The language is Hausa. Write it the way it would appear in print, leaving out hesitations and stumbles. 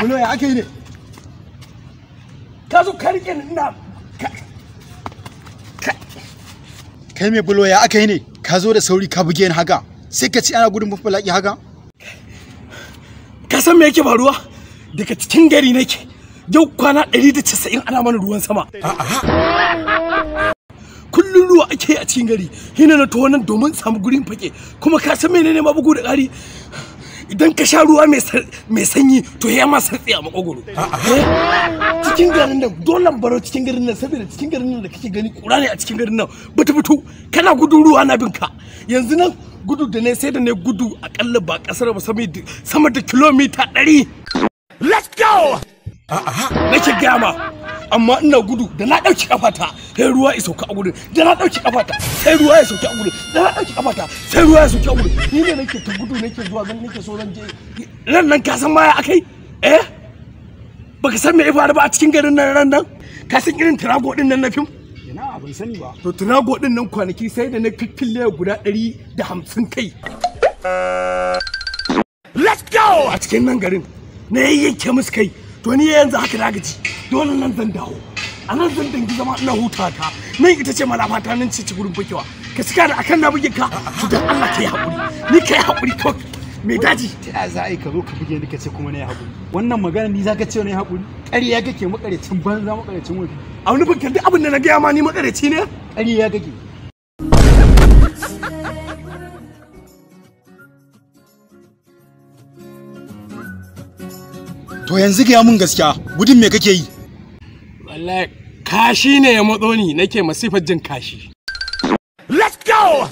BULO ya ake yi ne? Ka zo ka rike ni ina Kai me BULO ya aka yi ne? Ka zo da sauri ka buge ni haka. Sai ka ci ana gudun mafalaki haka? Ka san me yake faruwa? Daga cikin gari nake. Yau kwana 190 ana mana ruwan sama. Kullun ruwa ake a cikin gari. Hina na to nan domin samu gurin fake. Kuma ka san menene ma bugu da ƙari? Idan ka sha ruwa mai sanyi to ya ma sartsi a makogoro. Cikin garin nan dole baro cikin garin nan saboda cikin garin nan da kake gani kura ne a cikin garin nan butu kana gudu ruwa na binka yanzu nan gudu da ne sai da ne gudu akalla ba kasar ba sama da kilomita 100. Let's go! Nake gama amma ina gudu da na dauki kafata sai ruwa ya sauka a gudu da na dauki kafata sai ruwa ya sauka a gudu da na dauki kafata sai ruwa ya sauka a gudu ni ne nake ta gudu nake zuwa zan nake so zan je nan ka san maya akai baka san me ya faru ba a cikin garin nan nan ka san irin tirago din nan na fim Ina ban sani ba. to tirago din nan kwanaki sai da na kikkille guda 150 kai. Let's go a cikin nan garin na yayyanke musu kai to ni yanzu haka na gaji dole nan zan dawo a nan zan dangi zama ina huta ta nan ita ce malafata nan ce gurin bukewa ka sika da akan na buge ka to dan Allah kai hakuri ni kai hakuri to me daji Ta za a ka zo ka buge ni ka ce kuma na yi hakuri. Wannan magana ni zaka ce na yi hakuri? Ƙarya kake makarecin banza makarecin wofi. a wani bakin duk abin da na gaya ma ni makareci ne. Ƙarya kake. To yanzu ga mun gaskiya, gudun me kake yi? Wallahi kashi ne ya matso ni nake masifar jin kashi. Let's go!